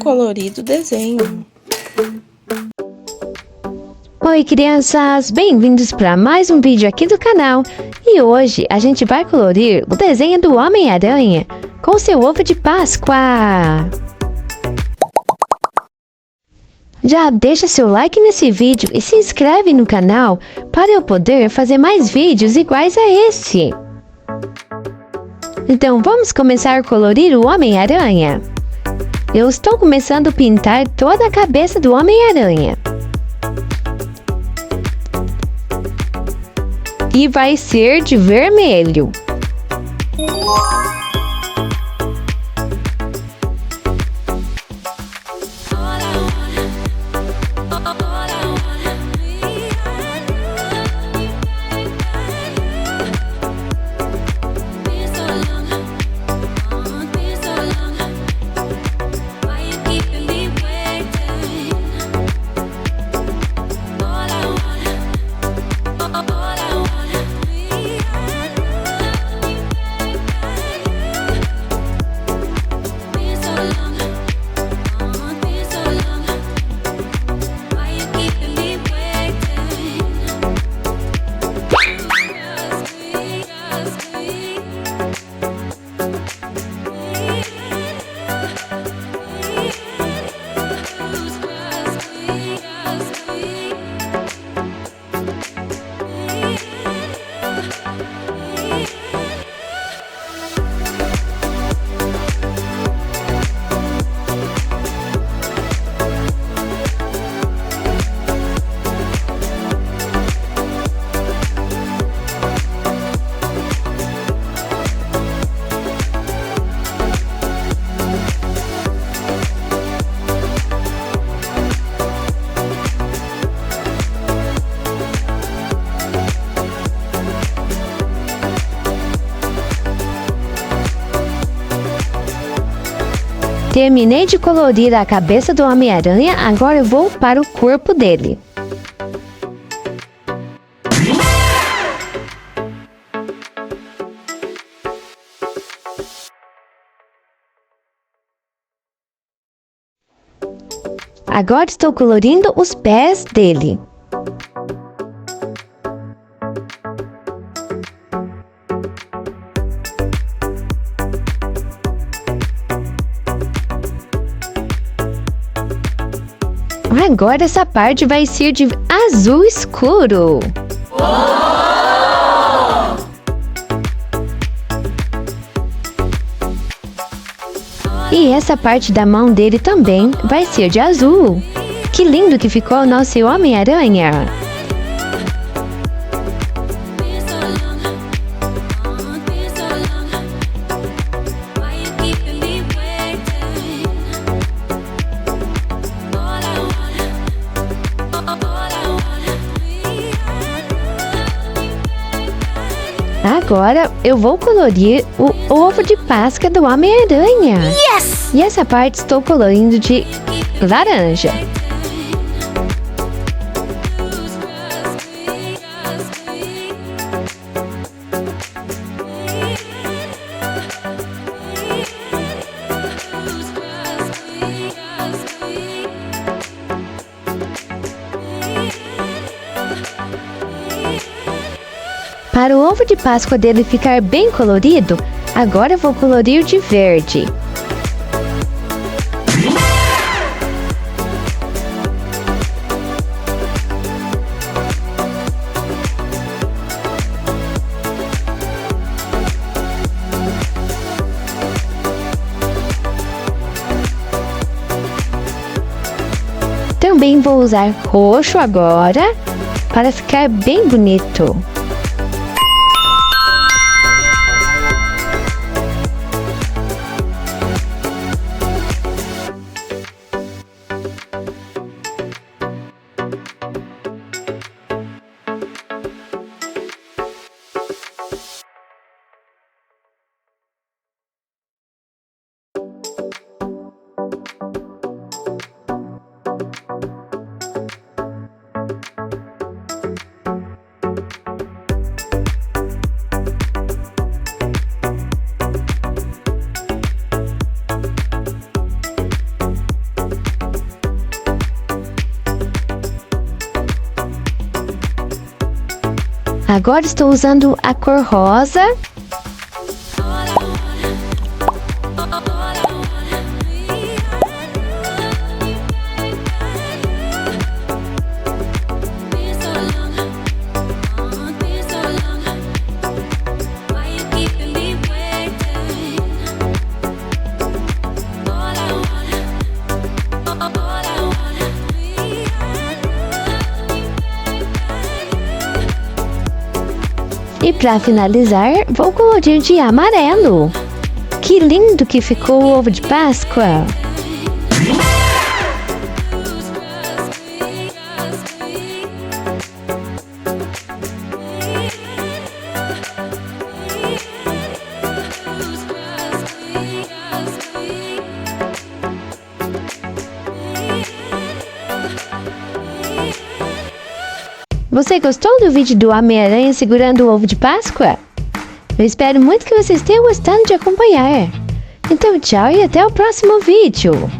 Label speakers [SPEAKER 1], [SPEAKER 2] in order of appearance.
[SPEAKER 1] colorido desenho.
[SPEAKER 2] Oi, crianças! Bem-vindos para mais um vídeo aqui do canal. E hoje a gente vai colorir o desenho do Homem-Aranha com seu ovo de Páscoa. Já deixa seu like nesse vídeo e se inscreve no canal para eu poder fazer mais vídeos iguais a esse. Então vamos começar a colorir o Homem-Aranha. Eu estou começando a pintar toda a cabeça do Homem-Aranha. E vai ser de vermelho. Terminei de colorir a cabeça do Homem-Aranha, agora eu vou para o corpo dele. Agora estou colorindo os pés dele. Agora essa parte vai ser de azul escuro. E essa parte da mão dele também vai ser de azul. Que lindo que ficou o nosso Homem-Aranha! Agora eu vou colorir o ovo de Páscoa do Homem-Aranha. Yes! E essa parte estou colorindo de laranja. Para o ovo de Páscoa dele ficar bem colorido, agora eu vou colorir de verde. Também vou usar roxo agora, para ficar bem bonito. Agora estou usando a cor rosa. E para finalizar, vou colorir de amarelo. Que lindo que ficou o ovo de Páscoa! Você gostou do vídeo do Homem-Aranha segurando o ovo de Páscoa? Eu espero muito que vocês tenham gostado de acompanhar. Então tchau e até o próximo vídeo!